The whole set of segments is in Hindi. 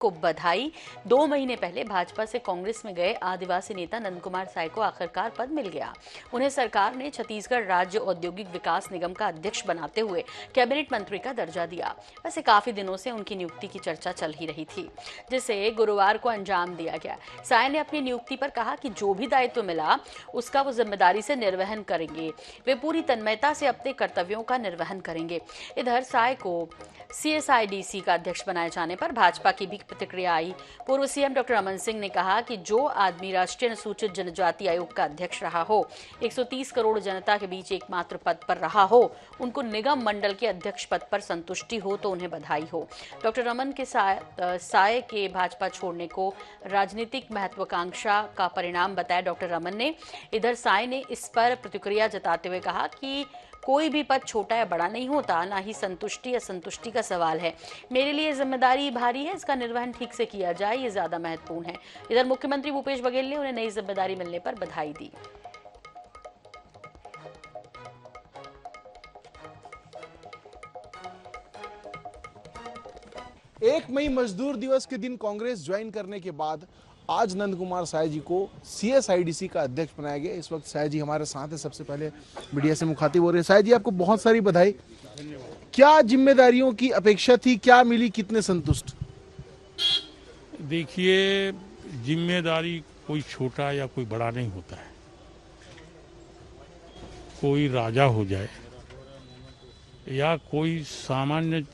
को बधाई। 2 महीने पहले भाजपा से कांग्रेस में गए आदिवासी नेता नंद कुमार साय को आखिरकार पद मिल गया। उन्हें सरकार ने छत्तीसगढ़ राज्य औद्योगिक विकास निगम का अध्यक्ष बनाते हुए कैबिनेट मंत्री का दर्जा दिया। वैसे काफी दिनों से उनकी नियुक्ति की चर्चा चल ही रही थी, जिसे गुरुवार को अंजाम दिया गया। साय ने अपनी नियुक्ति पर कहा कि जो भी दायित्व मिला उसका वो जिम्मेदारी से निर्वहन करेंगे। वे पूरी तन्मयता से अपने कर्तव्यों का निर्वहन करेंगे। इधर साय को CSIDC का अध्यक्ष बनाए जाने पर भाजपा की भी प्रतिक्रिया आई। पूर्व सीएम डॉक्टर रमन सिंह ने कहा कि जो आदमी राष्ट्रीय अनुसूचित जनजाति आयोग का अध्यक्ष रहा हो, 130 करोड़ जनता के बीच एकमात्र पद पर रहा हो, उनको निगम मंडल के अध्यक्ष पद पर संतुष्टि हो तो उन्हें बधाई हो। डॉक्टर रमन के साय के भाजपा छोड़ने को राजनीतिक महत्वाकांक्षा का परिणाम बताया डॉक्टर रमन ने। इधर साय ने इस पर प्रतिक्रिया जताते हुए कहा कि कोई भी पद छोटा या बड़ा नहीं होता, ना ही संतुष्टि या संतुष्टि का सवाल है। मेरे लिए जिम्मेदारी भारी है, इसका निर्वहन ठीक से किया जाए, ये ज्यादा महत्वपूर्ण है। इधर मुख्यमंत्री भूपेश बघेल ने उन्हें नई जिम्मेदारी मिलने पर बधाई दी। 1 मई मजदूर दिवस के दिन कांग्रेस ज्वाइन करने के बाद आज नंद कुमार साय जी को CSIDC का अध्यक्ष बनाया गया। इस वक्त साय जी हमारे साथ है। सबसे पहले मीडिया से मुखातिब हो रहे हैं। साय जी, आपको बहुत सारी बधाई। क्या जिम्मेदारियों की अपेक्षा थी, क्या मिली, कितने संतुष्ट? देखिए, जिम्मेदारी कोई छोटा या कोई बड़ा नहीं होता है। कोई राजा हो जाए या कोई सामान्य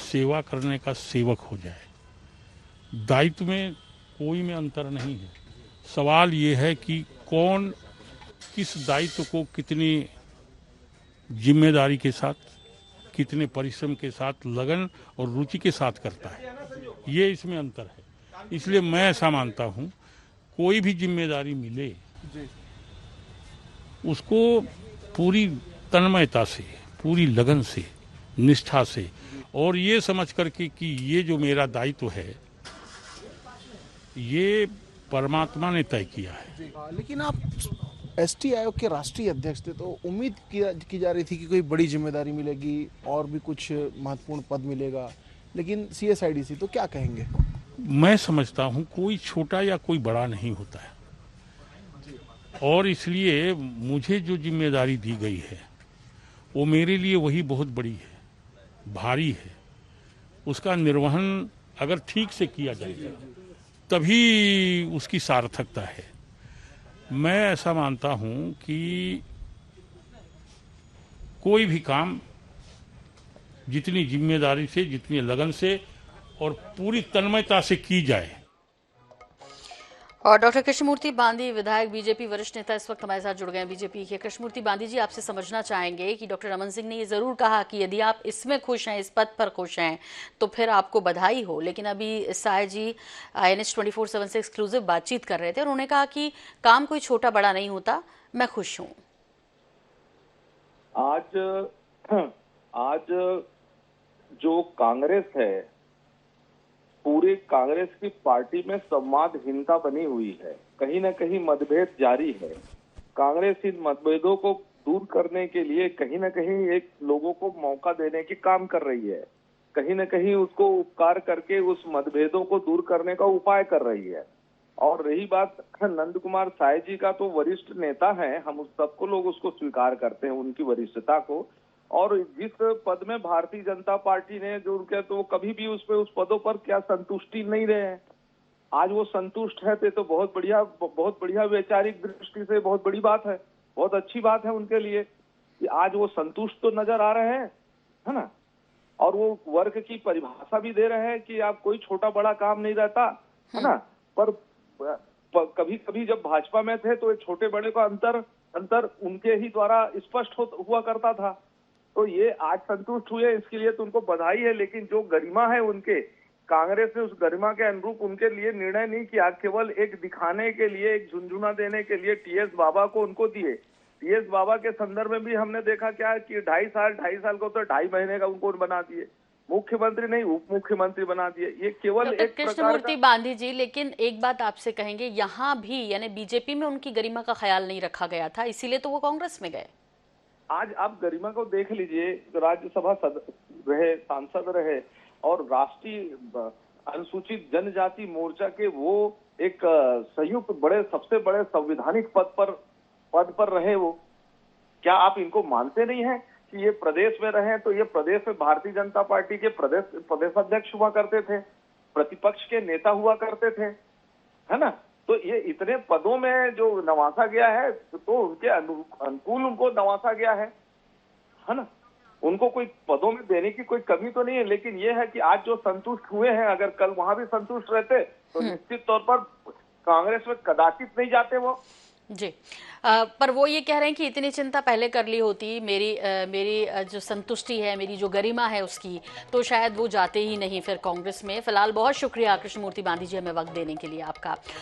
सेवा करने का सेवक हो जाए, दायित्व में कोई में अंतर नहीं है। सवाल ये है कि कौन किस दायित्व को कितनी जिम्मेदारी के साथ, कितने परिश्रम के साथ, लगन और रुचि के साथ करता है, ये इसमें अंतर है। इसलिए मैं ऐसा मानता हूँ, कोई भी जिम्मेदारी मिले उसको पूरी तन्मयता से, पूरी लगन से, निष्ठा से और ये समझ करके कि ये जो मेरा दायित्व है ये परमात्मा ने तय किया है। लेकिन आप ST आयोग के राष्ट्रीय अध्यक्ष थे, तो उम्मीद की जा रही थी कि कोई बड़ी जिम्मेदारी मिलेगी और भी कुछ महत्वपूर्ण पद मिलेगा, लेकिन CSIDC, तो क्या कहेंगे? मैं समझता हूँ कोई छोटा या कोई बड़ा नहीं होता है और इसलिए मुझे जो जिम्मेदारी दी गई है वो मेरे लिए वही बहुत बड़ी है, भारी है। उसका निर्वहन अगर ठीक से किया जाएगा तभी उसकी सार्थकता है। मैं ऐसा मानता हूं कि कोई भी काम जितनी जिम्मेदारी से, जितनी लगन से और पूरी तन्मयता से की जाए। और डॉक्टर कृष्णमूर्ति बांदी, विधायक, बीजेपी वरिष्ठ नेता, इस वक्त हमारे साथ जुड़ गए हैं बीजेपी के। कृष्णमूर्ति बांदी जी, आपसे समझना चाहेंगे कि डॉक्टर रमन सिंह ने ये जरूर कहा कि यदि आप इसमें खुश हैं, इस पद पर खुश हैं, तो फिर आपको बधाई हो, लेकिन अभी साय जी INS 24/7 से एक्सक्लूसिव बातचीत कर रहे थे और उन्होंने कहा कि काम कोई छोटा बड़ा नहीं होता, मैं खुश हूँ। आज जो कांग्रेस है, पूरी कांग्रेस की पार्टी में संवादहीनता बनी हुई है, कहीं न कहीं मतभेद जारी है। कांग्रेस इन मतभेदों को दूर करने के लिए कहीं न कहीं एक लोगों को मौका देने की काम कर रही है, कहीं न कहीं उसको उपकार करके उस मतभेदों को दूर करने का उपाय कर रही है। और रही बात नंद कुमार साय जी का, तो वरिष्ठ नेता है, हम उस सबको लोग उसको स्वीकार करते हैं, उनकी वरिष्ठता को। और जिस पद में भारतीय जनता पार्टी ने जो उनके, तो वो कभी भी उस पदों पर क्या संतुष्टि नहीं रहे हैं। आज वो संतुष्ट है तो बहुत बढ़िया वैचारिक दृष्टि से बहुत बड़ी बात है, बहुत अच्छी बात है उनके लिए कि आज वो संतुष्ट तो नजर आ रहे हैं, है ना। और वो वर्ग की परिभाषा भी दे रहे हैं कि आप कोई छोटा बड़ा काम नहीं रहता, है ना। पर कभी कभी जब भाजपा में थे तो छोटे बड़े का अंतर उनके ही द्वारा स्पष्ट हुआ करता था। तो ये आज संतुष्ट हुए, इसके लिए तो उनको बधाई है। लेकिन जो गरिमा है उनके, कांग्रेस ने उस गरिमा के अनुरूप उनके लिए निर्णय नहीं किया, केवल एक दिखाने के लिए, एक झुनझुना देने के लिए TS बाबा को उनको दिए। TS बाबा के संदर्भ में भी हमने देखा क्या कि 2.5 साल को तो 2.5 महीने का उनको बना दिए, मुख्यमंत्री नहीं उप मुख्यमंत्री बना दिए। ये केवल एक कृष्णमूर्ति बांदी जी, लेकिन एक बात आपसे कहेंगे, यहाँ भी यानी बीजेपी में उनकी गरिमा का ख्याल नहीं रखा गया था, इसीलिए तो वो कांग्रेस में गए। आज आप गरिमा को देख लीजिए, राज्यसभा रहे, सांसद रहे और राष्ट्रीय अनुसूचित जनजाति मोर्चा के वो एक संयुक्त सबसे बड़े संवैधानिक पद पर रहे वो। क्या आप इनको मानते नहीं हैं कि ये प्रदेश में रहे तो ये प्रदेश में भारतीय जनता पार्टी के प्रदेश अध्यक्ष हुआ करते थे, प्रतिपक्ष के नेता हुआ करते थे, है ना? तो ये इतने पदों में जो नवाजा गया है तो उनके अनुकूल उनको नवाजा गया है ना? उनको कोई पदों में देने की कोई कमी तो नहीं है, लेकिन ये है कि आज जो संतुष्ट हुए हैं, अगर कल वहां भी संतुष्ट रहते तो निश्चित तौर पर कांग्रेस में कदाचित नहीं जाते वो। जी, पर वो ये कह रहे हैं कि इतनी चिंता पहले कर ली होती, मेरी जो संतुष्टि है, मेरी जो गरिमा है उसकी, तो शायद वो जाते ही नहीं फिर कांग्रेस में। फिलहाल बहुत शुक्रिया कृष्णमूर्ति बांधी जी हमें वक्त देने के लिए आपका।